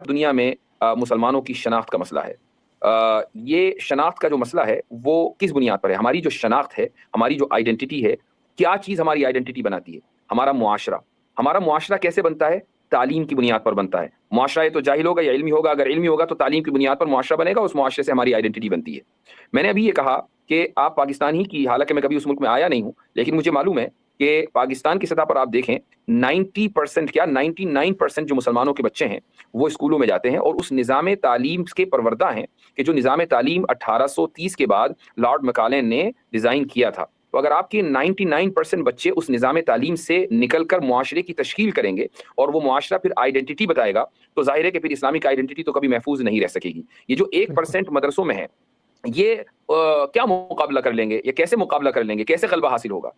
دنیا میں مسلمانوں کی شناخت کا مسئلہ ہے۔ یہ شناخت کا جو مسئلہ ہے وہ کس بنیاد پر ہے؟ ہماری جو شناخت ہے، ہماری جو آئیڈینٹی ہے، کیا چیز ہماری آئیڈینٹی بناتی ہے؟ ہمارا معاشرہ۔ ہمارا معاشرہ کیسے بنتا ہے؟ تعلیم کی بنیاد پر بنتا ہے۔ معاشرہ یا تو جاہل ہوگا یا علمی ہوگا، اگر علمی ہوگا تو تعلیم کی بنیاد پر معاشرہ بنے گا، اس معاشرے سے ہماری آئیڈینٹی بنتی ہے۔ میں نے ابھی یہ کہا کہ آپ پاکستان ہی کی، حالانکہ میں کبھی اس ملک میں آیا نہیں ہوں، لیکن مجھے معلوم ہے کہ پاکستان کی سطح پر آپ دیکھیں 90% کیا 99% جو مسلمانوں کے بچے ہیں وہ اسکولوں میں جاتے ہیں اور اس نظام تعلیم کے پروردہ ہیں کہ جو نظام تعلیم 1830 کے بعد لارڈ مکالین نے ڈیزائن کیا تھا۔ تو اگر آپ کے 99% بچے اس نظام تعلیم سے نکل کر معاشرے کی تشکیل کریں گے اور وہ معاشرہ پھر آئیڈینٹی بتائے گا، تو ظاہر ہے کہ پھر اسلامک آئیڈینٹی تو کبھی محفوظ نہیں رہ سکے گی۔ یہ جو بالکل 1% مدرسوں میں ہے، یہ کیا مقابلہ کر لیں گے؟ یہ کیسے مقابلہ کر لیں گے؟ کیسے غلبہ حاصل ہوگا؟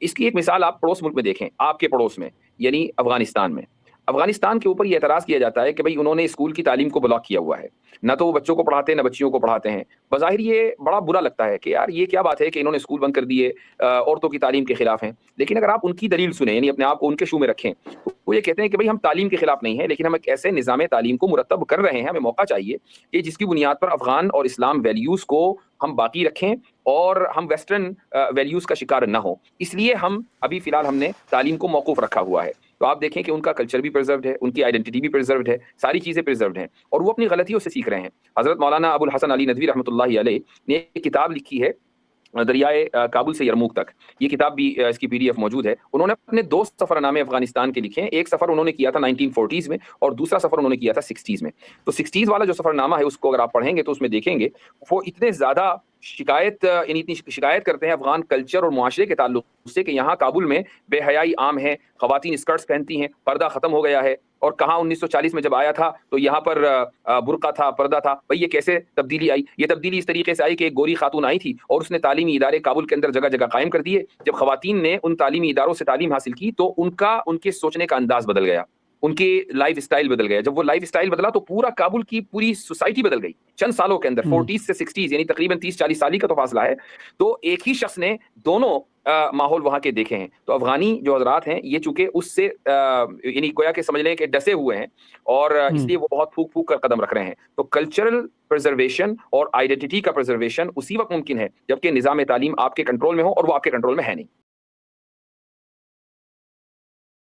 اس کی ایک مثال آپ پڑوس ملک میں دیکھیں، آپ کے پڑوس میں، یعنی افغانستان میں۔ افغانستان کے اوپر یہ اعتراض کیا جاتا ہے کہ بھئی انہوں نے اسکول کی تعلیم کو بلاک کیا ہوا ہے، نہ تو وہ بچوں کو پڑھاتے ہیں نہ بچیوں کو پڑھاتے ہیں۔ بظاہر یہ بڑا برا لگتا ہے کہ یار یہ کیا بات ہے کہ انہوں نے اسکول بند کر دیے، عورتوں کی تعلیم کے خلاف ہیں۔ لیکن اگر آپ ان کی دلیل سنیں، یعنی اپنے آپ کو ان کے شو میں رکھیں، وہ یہ کہتے ہیں کہ بھئی ہم تعلیم کے خلاف نہیں ہیں، لیکن ہم ایک ایسے نظام تعلیم کو مرتب کر رہے ہیں، ہمیں موقع چاہیے کہ جس کی بنیاد پر افغان اور اسلام ویلیوز کو ہم باقی رکھیں اور ہم ویسٹرن ویلیوز کا شکار نہ ہوں۔ اس لیے ہم ابھی فی الحال ہم نے تعلیم کو موقوف رکھا ہوا ہے۔ تو آپ دیکھیں کہ ان کا کلچر بھی پرزروڈ ہے، ان کی آئیڈینٹی بھی پرزروڈ ہے، ساری چیزیں پرزروڈ ہیں اور وہ اپنی غلطیوں سے سیکھ رہے ہیں۔ حضرت مولانا ابو الحسن علی ندوی رحمۃ اللہ علیہ نے ایک کتاب لکھی ہے دریائے کابل سے یرموک تک۔ یہ کتاب بھی اس کی PDF موجود ہے۔ انہوں نے اپنے دو سفر نامے افغانستان کے لکھے ہیں۔ ایک سفر انہوں نے کیا تھا 1940s میں اور دوسرا سفر انہوں نے کیا تھا 60s میں۔ تو 60s والا جو سفر نامہ ہے اس کو اگر آپ پڑھیں گے تو اس میں دیکھیں گے وہ اتنے زیادہ یعنی اتنی شکایت کرتے ہیں افغان کلچر اور معاشرے کے تعلق سے کہ یہاں کابل میں بے حیائی عام ہے، خواتین اسکرٹس پہنتی ہیں، پردہ ختم ہو گیا ہے۔ اور کہاں 1940 میں جب آیا تھا تو یہاں پر برقع تھا، پردہ تھا۔ بھئی یہ کیسے تبدیلی آئی؟ یہ تبدیلی اس طریقے سے آئی کہ ایک گوری خاتون آئی تھی اور اس نے تعلیمی ادارے کابل کے اندر جگہ جگہ قائم کر دیے۔ جب خواتین نے ان تعلیمی اداروں سے تعلیم حاصل کی تو ان کے سوچنے کا انداز بدل گیا، ان کی لائف اسٹائل بدل گیا۔ جب وہ لائف اسٹائل بدلا تو پورا کابل کی پوری سوسائٹی بدل گئی چند سالوں کے اندر۔ ہوں 40s سے 60s یعنی تقریباً 30-40 سال کا تو فاصلہ ہے۔ تو ایک ہی شخص نے دونوں ماحول وہاں کے دیکھے ہیں۔ تو افغانی جو حضرات ہیں یہ چونکہ اس سے یعنی گویا کہ سمجھ لیں کہ ڈسے ہوئے ہیں اور اس ہوں لیے وہ بہت پھونک پھونک کر قدم رکھ رہے ہیں۔ تو کلچرل پرزرویشن اور آئیڈینٹی کا پرزرویشن اسی وقت ممکن ہے جبکہ نظام تعلیم آپ کے کنٹرول میں ہو، اور وہ آپ کے کنٹرول میں ہے نہیں۔